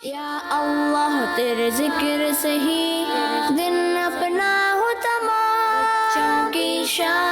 یا اللہ تیرے ذکر سے ہی دن اپنا ہو تمام بچوں کی شام.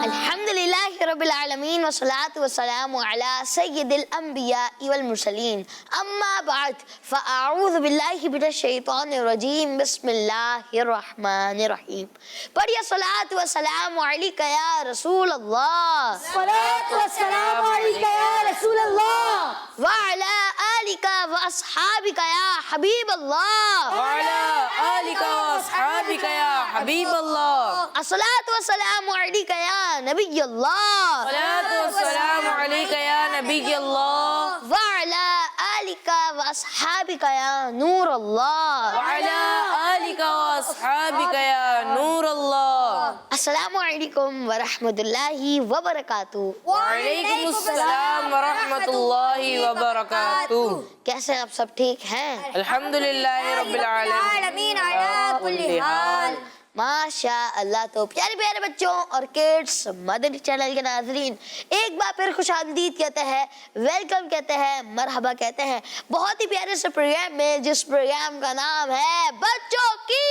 الحمدللہ رب العالمین والصلاة والسلام علی سید الانبیاء والمرسلین اما بعد فاعوذ باللہ من الشیطان الرجیم بسم اللہ الرحمن الرحیم. پڑھیے صلاۃ والسلام علیکہ یا رسول اللہ، صلاة والسلام علیکہ یا رسول اللہ، وعلی آلکہ واصحابکہ یا حبیب اللہ، وعلى آلك وأصحابك يا حبيب الله. الصلاۃ والسلام علیکہ یا نبی اللہ، صلاة والسلام عليك يا نبي الله وعلی آلکہ واصحابکہ یا نور اللہ. وعلى آلك وأصحابك يا نور الله. السلام علیکم ورحمۃ اللہ وبرکاتہ. وعليكم السلام ورحمة الله وبركاته. کیسے آپ سب ٹھیک ہیں؟ الحمد للہ رب العالمین علی کل حال. ماشاء اللہ. تو پیارے پیارے بچوں اور کڈس مدنی چینل کے ناظرین، ایک بار پھر خوش آمدید کہتے ہیں، ویلکم کہتے ہیں، مرحبا کہتے ہیں بہت ہی پیارے سے پروگرام میں، جس پروگرام کا نام ہے بچوں کی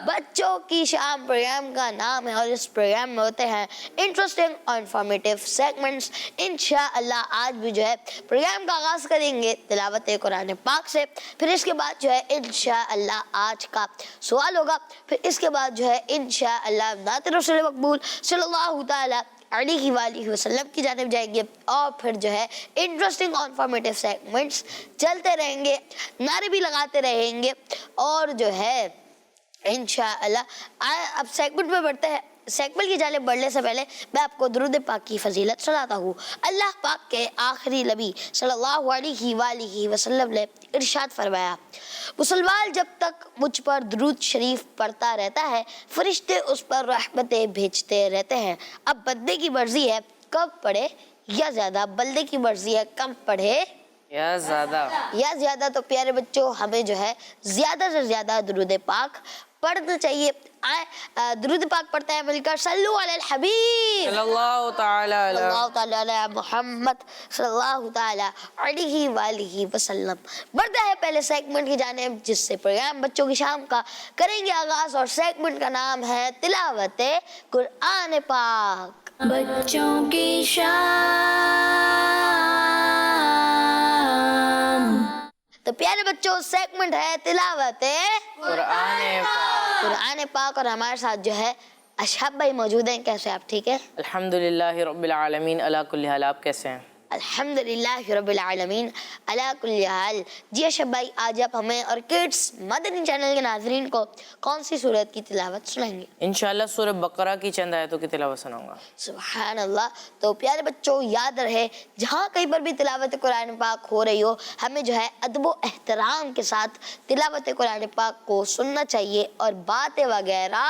بچوں کی شام پروگرام کا نام ہے. اور اس پروگرام میں ہوتے ہیں انٹرسٹنگ اور انفارمیٹیو سیگمنٹس. انشاءاللہ آج بھی جو ہے پروگرام کا آغاز کریں گے تلاوت قرآن پاک سے، پھر اس کے بعد جو ہے انشاءاللہ آج کا سوال ہوگا، پھر اس کے بعد جو ہے انشاءاللہ نعت رسول مقبول صلی اللہ تعالی علیہ وآلہ وسلم کی جانب جائیں گے، اور پھر جو ہے انٹرسٹنگ اور انفارمیٹیو سیگمنٹس چلتے رہیں گے، نعرے بھی لگاتے رہیں گے. اور جو ہے انشاءاللہ اب سیگمنٹ میں بڑھتے ہیں. سیگمنٹ کی جانب بڑھنے سے پہلے میں آپ کو درود پاک کی فضیلت سناتا ہوں. اللہ پاک کے آخری نبی صلی اللہ علیہ وآلہ وسلم نے ارشاد فرمایا، مسلمان جب تک مجھ پر درود شریف پڑھتا رہتا ہے فرشتے اس پر رحمتیں بھیجتے رہتے ہیں. اب بندے کی مرضی ہے کم پڑھے یا زیادہ، بندے کی مرضی ہے کم پڑھے یا زیادہ. تو پیارے بچوں ہمیں جو ہے زیادہ سے زیادہ درود پاک پڑھنا چاہیے. درود پاک پڑھتے ہیں مل کر صلو علی الحبیب صلی اللہ تعالی اللہ تعالی علی محمد صلی اللہ تعالی علیہ وآلہ وسلم. بڑھتا ہے پہلے سیگمنٹ کی جانب، جس سے پروگرام بچوں کی شام کا کریں گے آغاز. اور سیگمنٹ کا نام ہے تلاوت قرآن پاک. بچوں کی شام. تو پیارے بچوں سیگمنٹ ہے تلاوت قرآن پاک، اور ہمارے ساتھ جو ہے اشہب بھائی موجود ہیں. کیسے آپ ٹھیک ہے؟ الحمد للہ رب العالمین علی کل حال. آپ کیسے ہیں؟ الحمدللہ رب العالمین علی کل حال. جی اشہب بھائی آج آپ ہمیں اور کڈس مدنی چینل کے ناظرین کو کون سی سورت کی تلاوت سنائیں گے؟ انشاءاللہ سورہ بقرہ کی چند آیتوں کی تلاوت سناؤں گا. سبحان اللہ. تو پیارے بچوں یاد رہے جہاں کہیں پر بھی تلاوت قرآن پاک ہو رہی ہو ہمیں جو ہے ادب و احترام کے ساتھ تلاوت قرآن پاک کو سننا چاہیے اور باتیں وغیرہ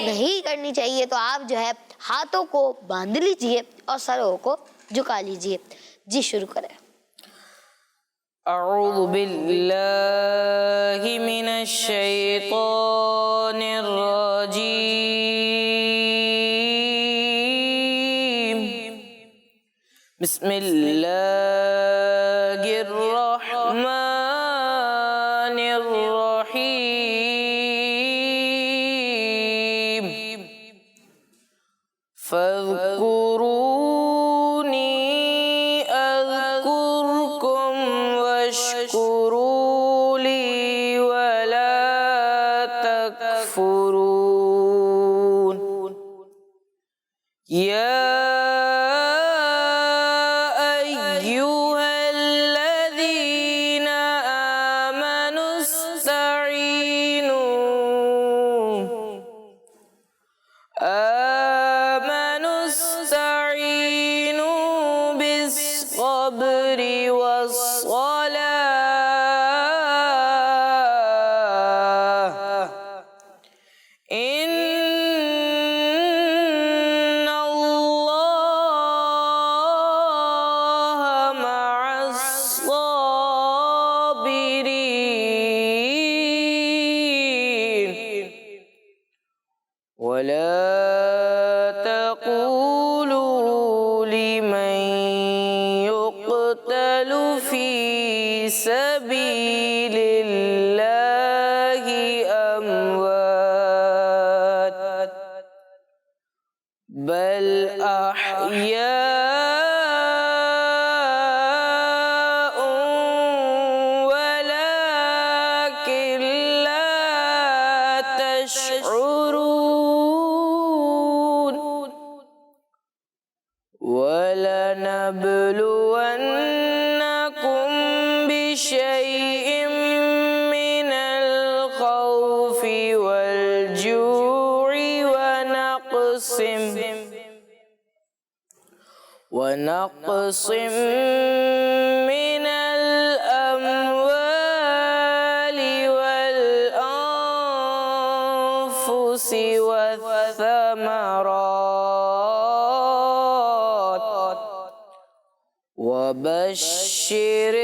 نہیں کرنی چاہیے. تو آپ جو ہے ہاتھوں کو باندھ لیجئے اور سروں کو جھکا لیجئے. جی شروع کریں. اعوذ باللہ من الشیطان الرجیم. بسم اللہ الرحمن الرحیم. فاذکرونی اذکرکم واشکروا لی ولا تکفرون. یا ایہا الذین آمنوا استعینوا بالصبر والصلاة ان اللہ مع الصابرین. ولا تقولوا لمن يقتل في سبيل الله أموات بل أحياء ولكن لا تشعرون ولنبلونكم بشيء من الخوف والجوع ونقص من الأموال والأنفس والثمرات وبشر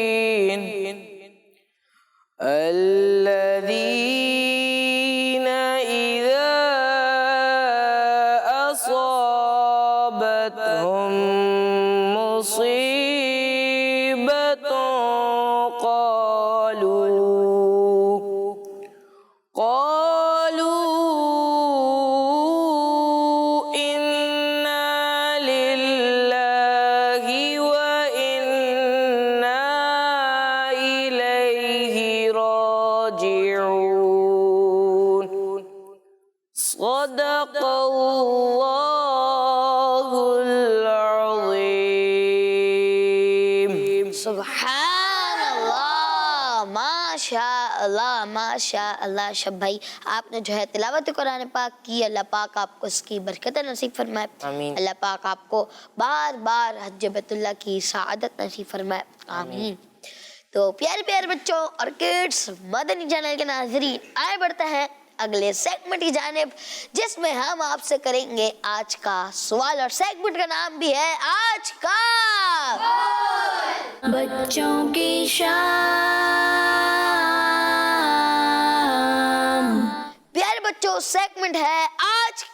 الصابرين الذين إذا أصابتهم مصيبة قالوا إنا لله وإنا إليه راجعون صدق الله العظيم سبحان اللہ، ماشاء اللہ شب بھائی آپ نے جو ہے تلاوت قرآن پاک کی، اللہ پاک آپ کو اس کی برکت نصیب فرمائے، آمین۔ اللہ پاک آپ کو بار بار حج بیت اللہ کی سعادت نصیب فرمائے، آمین۔ تو پیارے پیارے بچوں اور کڈس، مدنی چینل کے ناظرین، آئے بڑھتے ہیں اگلے سیگمنٹ کی جانب، جس میں ہم آپ سے کریں گے آج کا سوال، اور سیگمنٹ کا نام بھی ہے آج کا بچوں کی شام۔ پیارے بچوں، سیگمنٹ ہے آج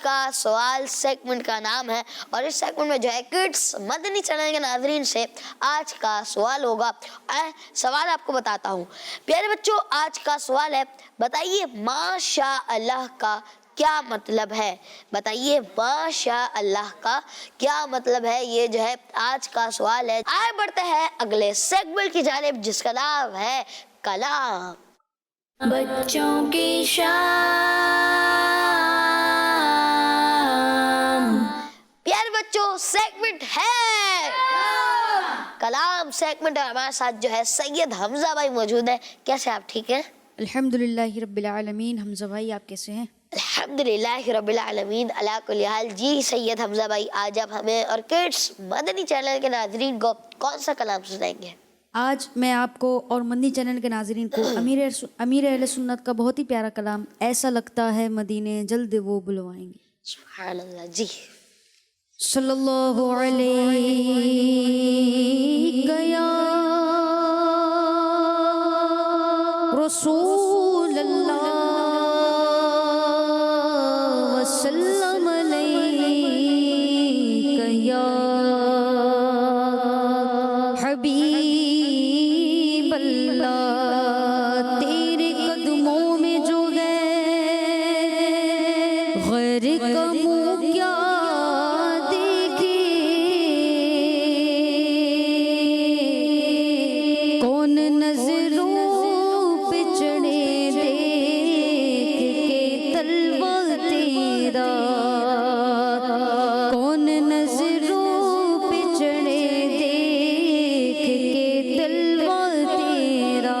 کا سوال سیگمنٹ کا نام ہے، اور اس سیگمنٹ میں جو ہے کڈس مدنی چینل کے ناظرین سے آج کا سوال ہوگا۔ سوال آپ کو بتاتا ہوں پیارے بچوں، آج کا سوال ہے، بتائیے ماشاء اللہ کا کیا مطلب ہے؟ بتائیے ماشاء اللہ کا کیا مطلب ہے؟ یہ جو ہے آج کا سوال ہے۔ آئے بڑھتے ہیں اگلے سیگمنٹ کی جانب، جس کا نام ہے کلام۔ بچوں کی شام۔ پیارے بچوں، سیگمنٹ ہے کلام سیگمنٹ، اور ہمارے ساتھ جو ہے سید حمزہ بھائی موجود ہیں۔ کیسے آپ؟ ٹھیک ہیں؟ الحمدللہ رب العالمین۔ حمزہ بھائی آپ کیسے ہیں؟ الحمدللہ رب العالمین علی کل حال۔ جی سید حمزہ بھائی، آج آپ ہمیں اور کڈس مدنی چینل کے ناظرین کو کون سا کلام سنائیں گے؟ آج میں آپ کو اور مدنی چینل کے ناظرین کو امیر اہل سنت کا بہت ہی پیارا کلام ایسا لگتا ہے مدینے جلد وہ بلوائیں گے۔ سبحان اللہ۔ جی صلی اللہ علیہ یا رسول اللہ وسلم علیہ یا حبیب اللہ، تیرے قدموں میں جو ہے غیر کا منہ کیا دیکھے، کون نظروں پہ چڑھے دیکھ کے تلوہ تیرا، کون نظروں پہ چڑھے دیکھ کے تلوہ تیرا،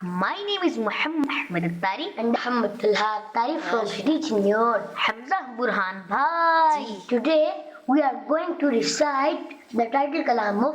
My name is Muhammad Tari and Muhammad Tari from Srijnyor. Hamza Burhan Bhai. Today we are going to recite the title kalam of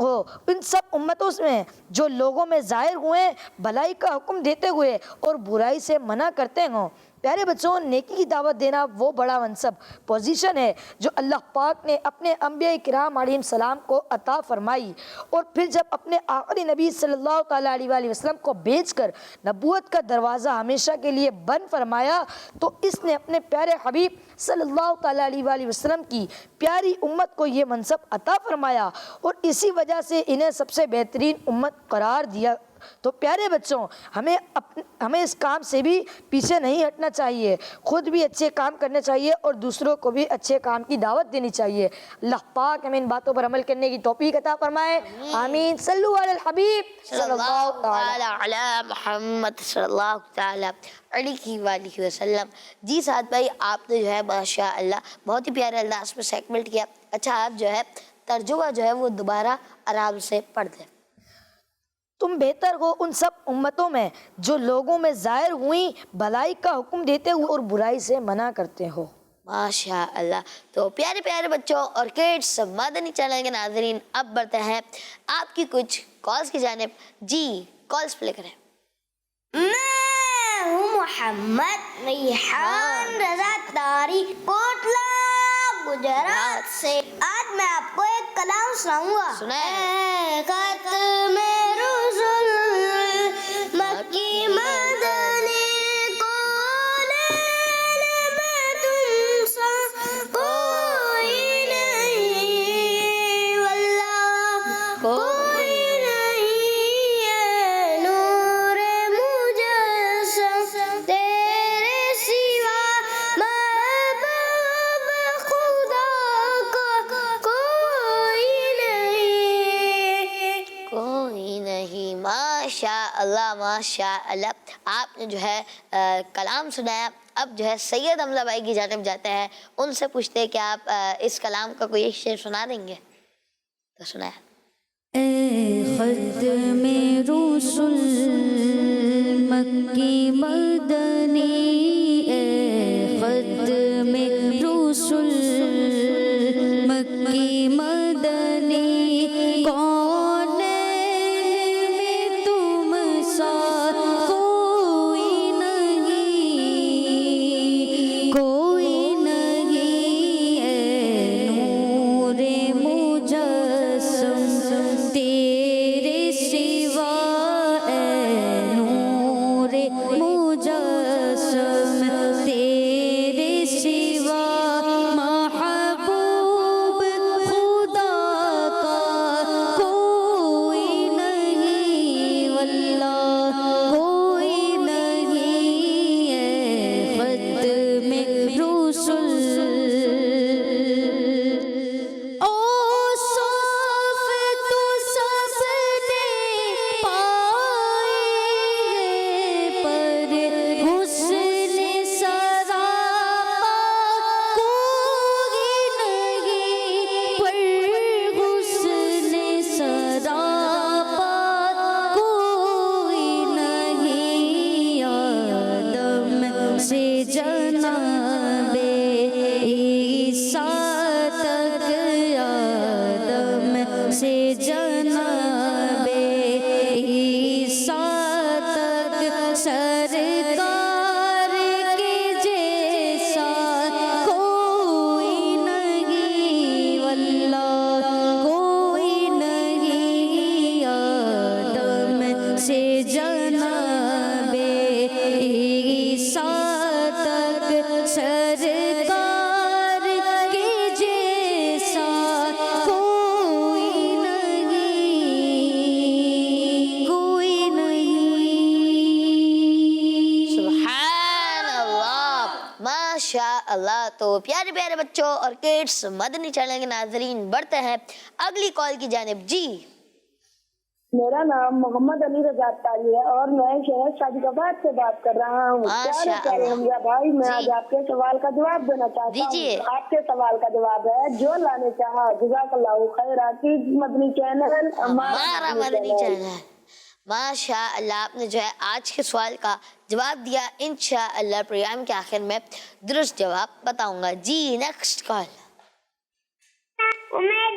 ہو ان سب امتوں میں جو لوگوں میں ظاہر ہوئے بھلائی کا حکم دیتے ہوئے اور برائی سے منع کرتے ہوں۔ پیارے بچوں، نیکی کی دعوت دینا وہ بڑا منصب پوزیشن ہے جو اللہ پاک نے اپنے انبیاء کرام علیہ السلام کو عطا فرمائی، اور پھر جب اپنے آخری نبی صلی اللہ تعالیٰ علیہ وآلہ وسلم کو بھیج کر نبوت کا دروازہ ہمیشہ کے لیے بند فرمایا تو اس نے اپنے پیارے حبیب صلی اللہ تعالیٰ علیہ وآلہ وسلم کی پیاری امت کو یہ منصب عطا فرمایا، اور اسی وجہ سے انہیں سب سے بہترین امت قرار دیا۔ تو پیارے بچوں، ہمیں اس کام سے بھی پیچھے نہیں ہٹنا چاہیے، خود بھی اچھے کام کرنے چاہیے اور دوسروں کو بھی اچھے کام کی دعوت دینی چاہیے۔ اللہ پاک ہمیں ان باتوں پر عمل کرنے کی توفیق عطا فرمائے، آمین۔ صلو علی الحبیب صلی اللہ تعالی علی محمد صلی اللہ تعالی علیہ وآلہ وسلم۔ جی سعد بھائی، آپ نے جو ہے ماشاء اللہ بہت ہی پیارے انداز میں سیگمنٹ کیا۔ اچھا، آپ جو ہے ترجمہ جو ہے وہ دوبارہ آرام سے پڑھ دیں۔ تم بہتر ہو ان سب امتوں میں جو لوگوں میں ظاہر ہوئیں بھلائی کا حکم دیتے ہوئے اور برائی سے منع کرتے ہو۔ ماشاء اللہ۔ تو پیارے پیارے بچوں اور کڈس، مدنی چینل کے ناظرین، اب بڑھتے ہیں آپ کی کچھ کالز کی جانب۔ جی، کالز پلے کریں۔ میں ہوں محمد ریحان رضا طاری، کوٹلہ گجرات سے۔ آج میں آپ کو ایک کلام سناؤں گا۔ سنائیں۔ ختم رسل مکی مدنی کالج میں تم سا کوئی نہیں، واللہ کوئی نہیں ہے، نور مجسم تیرے سوا، محبوب خدا کا کوئی نہیں، کوئی نہیں۔ ماشاء اللہ ماشاء اللہ، آپ نے جو ہے کلام سنایا۔ اب جو ہے سید حمزہ بھائی کی جانب جاتے ہیں، ان سے پوچھتے ہیں کہ آپ اس کلام کا کوئی ایک شعر سنا دیں گے؟ تو سنایا۔ اے ختم رسل مکی مدنی، اے ختم رسل مکی مدنی، کون میں تم سا کوئی نہیں، کوئی نہیں، اے نور مجسم تیرے سوا، اے نور مجسم تیرے سوا، محبوب خدا کا کوئی نہیں، واللہ کوئی نہیں، اے ختم رسل۔ اوصاف تو سب نے پائے ہیں، پر حسن سراپا کوئی نہیں، پر حسن سراپا کوئی نہیں، آدم سے جناب عیسیٰ تک، آدم سے جناب عیسیٰ تک، سرکار کے جیسا کوئی نہیں، واللہ کوئی نہیں، آدم سے جناب عیسیٰ تک، سرکار کے جیسا کوئی نہیں، کوئی نہیں۔ سبحان اللہ، ماشاء اللہ۔ تو پیارے پیارے بچوں اور کڈس، مدنی چینل کے ناظرین، بڑھتے ہیں اگلی کال کی جانب۔ جی، میرا نام محمد علی رضا طاری ہے اور میں شہر شادقاباد سے بات کر رہا ہوں۔ ماشاء پیارے اللہ۔ حمزہ بھائی، میں جی۔ آج آپ کے سوال کا جواب دینا چاہتا دیجیے۔ ہوں۔ آپ کے سوال کا جواب ہے، جو لانے چاہا جزاک اللہ خیر، کی مدنی چینل ہمارا مدنی چینل۔ ماشاء اللہ، آپ نے جو ہے آج کے سوال کا جواب دیا۔ انشاءاللہ پروگرام کے آخر میں درست جواب بتاؤں گا۔ جی، نیکسٹ کال۔ امید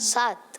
7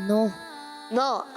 9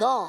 9।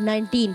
19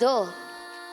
2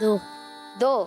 2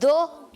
2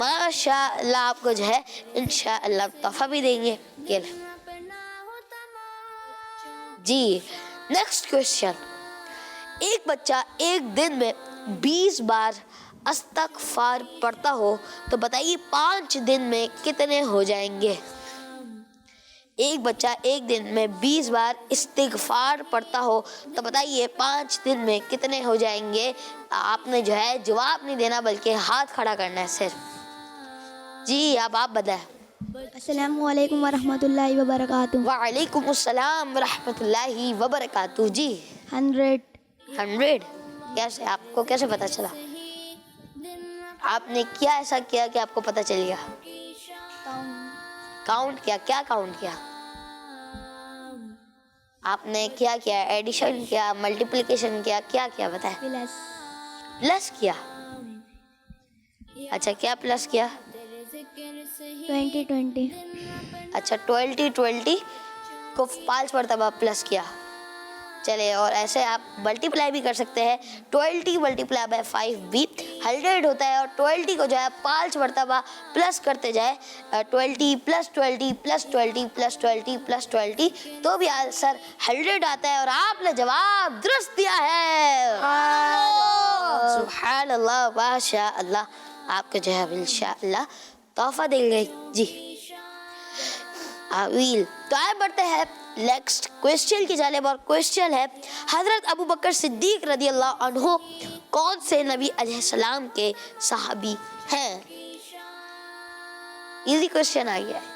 ماشاء اللہ آپ کو جو ہے انشاءاللہ تحفہ بھی دیں گے. یہ لیں. جی نیکسٹ کوشچن. ایک بچہ ایک دن میں 20 بار استغفار پڑھتا ہو تو بتائیے 5 دن میں کتنے ہو جائیں گے؟ ایک بچہ ایک دن میں 20 بار استغفار پڑھتا ہو تو بتائیے 5 دن میں کتنے ہو جائیں گے؟ آپ نے جو ہے جواب نہیں دینا بلکہ ہاتھ کھڑا کرنا ہے صرف. جی اب آپ بتائیں. السلام علیکم ورحمۃ اللہ وبرکاتہ. وعلیکم السلام ورحمۃ اللہ وبرکاتہ. جی 100. کیسے آپ کو کیسے پتا چلا؟ آپ نے کیا ایسا کیا کہ آپ کو پتا چل گیا؟ کاؤنٹ کیا؟ کیا کاؤنٹ کیا آپ نے؟ کیا کیا؟ ایڈیشن کیا؟ ملٹیپلیکیشن کیا؟ کیا کیا بتائیں؟ پلس کیا. اچھا کیا پلس کیا؟ 20. اچھا 20 کو 5 مرتبہ پلس کیا. چلے اور ایسے آپ ملٹیپلائی بھی کر سکتے ہیں. 20 ملٹیپلائی بائی 5 بھی 100 ہوتا ہے اور 20 کو جو ہے 5 مرتبہ پلس کرتے جائے 20 پلس 20 پلس 20 پلس 20 پلس 20 تو بھی آنسر 100 آتا ہے اور آپ نے جواب درست دیا ہے. سبحان اللہ ماشاء اللہ. آپ کو جو ہے انشاءاللہ تحفہ دیں گے. جی آویل. تو آئے بڑھتے ہیں نیکسٹ کوشچن کی جانب اور کوشچن ہے حضرت ابو بکر صدیق رضی اللہ عنہ کون سے نبی علیہ السلام کے صحابی ہیں؟ ایزی کوشچن آ گیا ہے.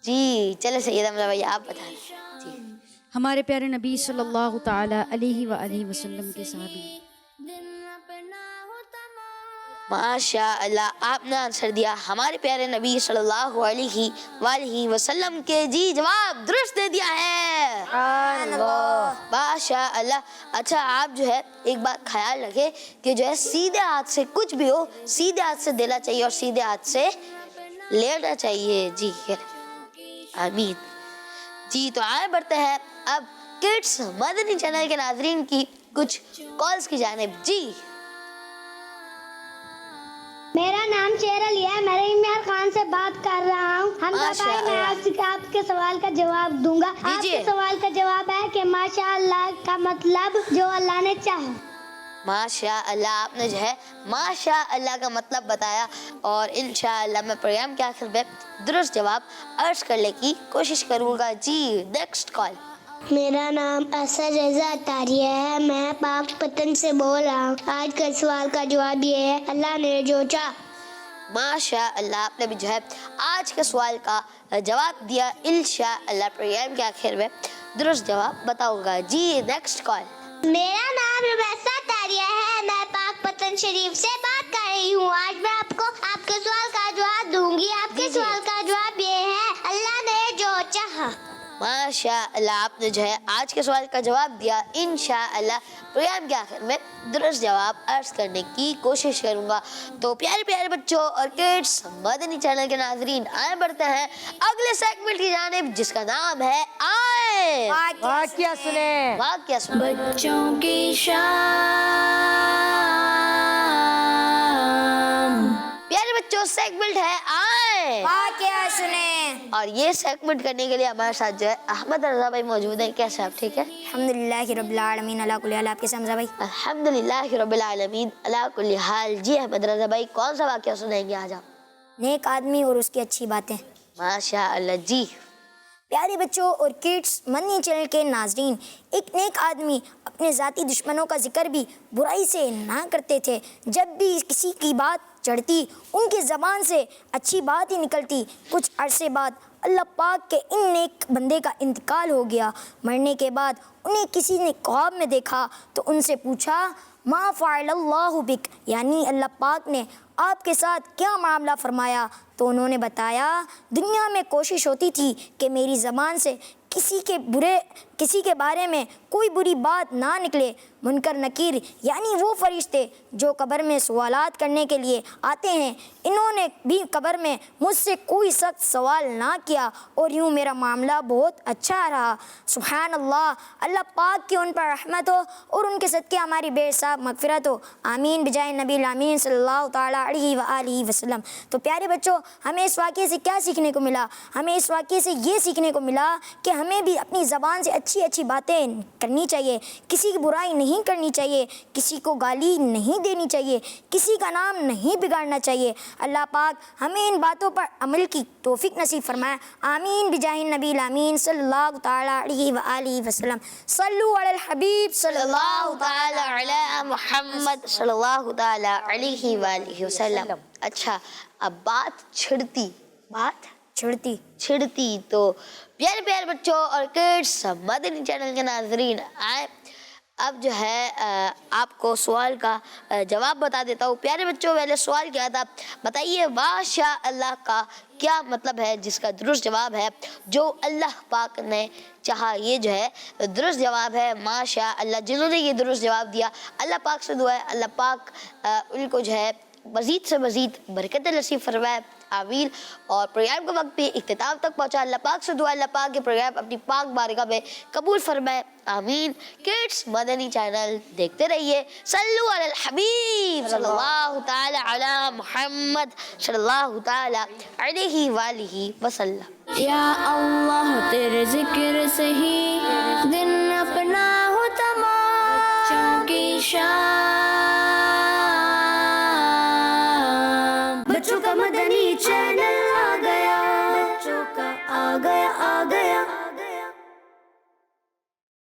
جی چلے سید حمزہ بھائی آپ بتا دیں. جی ہمارے پیارے نبی صلی اللہ تعالی علیہ وآلہ وسلم کے صحابی. ماشاء اللہ آپ نے آنسر دیا ہمارے پیارے نبی صلی اللہ علیہ وآلہ وسلم کے. جی جواب درست دے دیا ہے. ماشاء اللہ. اچھا آپ جو ہے ایک بات خیال رکھے کہ جو ہے سیدھے ہاتھ سے کچھ بھی ہو سیدھے ہاتھ سے دینا چاہیے اور سیدھے ہاتھ سے لینا چاہیے. جی آمین. جی تو آئے بڑھتے ہیں اب کڈس مدنی چینل کے ناظرین کی کچھ کالز کی جانب. جی میرا نام شیر علی ہے. میں عمران خان سے بات کر رہا ہوں. ہم میں آپ کے سوال کا جواب دوں گا. آپ کے سوال کا جواب ہے کہ ماشاء اللہ کا مطلب جو اللہ نے چاہا. ماشاء اللہ آپ نے جو ہے ماشاء اللہ کا مطلب بتایا اور انشاءاللہ میں پروگرام کے آخر میں درست جواب عرض کرنے کی کوشش کروں گا. جی نیکسٹ کال. میرا نام اسد رضا اطاریہ ہے. میں پاک پتن سے بول رہا ہوں. آج کا سوال کا جواب یہ ہے اللہ نے جو چاہا. ماشاء اللہ آپ نے بھی جو ہے آج کے سوال کا جواب دیا. انشاءاللہ پروگرام کے آخر میں درست جواب بتاؤں گا. جی نیکسٹ کال. میرا نام رمیسہ اطاریہ ہے. میں پاک پتن شریف سے بات کر رہی ہوں. آج میں آپ کو آپ کے سوال کا جواب دوں گی. آپ کے سوال کا جواب یہ ہے اللہ نے جو چاہا. ماشاء اللہ آپ نے جو ہے آج کے سوال کا جواب دیا. انشاءاللہ پروگرام کے آخر میں درست جواب عرض کرنے کی کوشش کروں گا. تو پیارے پیارے بچوں اور کڈس مدنی چینل کے ناظرین آئے بڑھتے ہیں اگلے سیگمنٹ کی جانب جس کا نام ہے آئے واقعہ سنیں. واقعہ سنیں. بچوں کی شام. پیارے بچوں سیگمنٹ ہے آئے واقعہ سنیں. اور یہ سیگمنٹ کرنے کے لیے ہمارے ساتھ جو ہے احمد رضا بھائی موجود ہیں. کیسے آپ ٹھیک ہے؟ الحمدللہ رب العالمین اللہ کل حال. آپ کے حمزہ بھائی؟ الحمدللہ رب العالمین اللہ کل حال. جی احمد رضا بھائی کون سا واقعہ سنائیں گے آج آپ؟ نیک آدمی اور اس کی اچھی باتیں. ماشاء اللہ. جی پیارے بچوں اور کڈس منی چینل کے ناظرین، ایک نیک آدمی اپنے ذاتی دشمنوں کا ذکر بھی برائی سے نہ کرتے تھے. جب بھی کسی کی بات چڑھتی ان کی زبان سے اچھی بات ہی نکلتی. کچھ عرصے بعد اللہ پاک کے ان نیک بندے کا انتقال ہو گیا. مرنے کے بعد انہیں کسی نے خواب میں دیکھا تو ان سے پوچھا ما فعل اللہ بک، یعنی اللہ پاک نے آپ کے ساتھ کیا معاملہ فرمایا؟ تو انہوں نے بتایا دنیا میں کوشش ہوتی تھی کہ میری زبان سے کسی کے برے کسی کے بارے میں کوئی بری بات نہ نکلے۔ منکر نکیر یعنی وہ فرشتے جو قبر میں سوالات کرنے کے لیے آتے ہیں، انہوں نے بھی قبر میں مجھ سے کوئی سخت سوال نہ کیا اور یوں میرا معاملہ بہت اچھا رہا۔ سبحان اللہ، اللہ پاک کی ان پر رحمت ہو اور ان کے صدقے ہماری بے حساب مغفرت ہو، آمین بجائے نبی الامین صلی اللہ تعالیٰ علیہ وآلہ وسلم۔ تو پیارے بچوں، ہمیں اس واقعے سے کیا سیکھنے کو ملا؟ ہمیں اس واقعے سے یہ سیکھنے کو ملا کہ ہمیں بھی اپنی زبان سے اچھی اچھی باتیں کرنی چاہیے، کسی کی برائی نہیں کرنی چاہیے، کسی کو گالی نہیں دینی چاہیے، کسی کا نام نہیں بگاڑنا چاہیے۔ اللہ پاک ہمیں ان باتوں پر عمل کی توفیق نصیب فرمائے، آمین بجاہ نبی الامین صلی اللہ تعالیٰ علیہ وآلہ وسلم۔ صلو علی الحبیب صلی اللہ تعالیٰ علی محمد صلی اللہ تعالیٰ علیہ وآلہ وسلم۔ اچھا، اب بات چھڑتی تو پیارے پیارے بچوں اور کڈس مدنی چینل کے ناظرین، آئے اب جو ہے آپ کو سوال کا جواب بتا دیتا ہوں۔ پیارے بچوں، پہلے سوال کیا تھا، بتائیے ماشاء اللہ کا کیا مطلب ہے، جس کا درست جواب ہے جو اللہ پاک نے چاہا۔ یہ جو ہے درست جواب ہے ماشاء اللہ۔ جنہوں نے یہ درست جواب دیا، اللہ پاک سے دعا ہے اللہ پاک ان کو جو ہے مزید سے مزید برکت نصیب فرمائے، آمین۔ اور پروگرام کا وقت بھی اختتام تک پہنچا، اللہ پاک سے دعا اللہ پاک کے پروگرام اپنی پاک بارگاہ میں قبول فرمائے، آمین۔ کڈس مدنی چینل دیکھتے رہیے۔ صلو علی الحبیب صلی اللہ تعالی علی محمد صلی اللہ تعالی علیہ وآلہ وسلم۔ یا اللہ تیرے ذکر سے ہی دن اپنا ہو تمام، بچوں کی شان، بچوں کا مدنی چینل آ گیا، بچوں کا آ گیا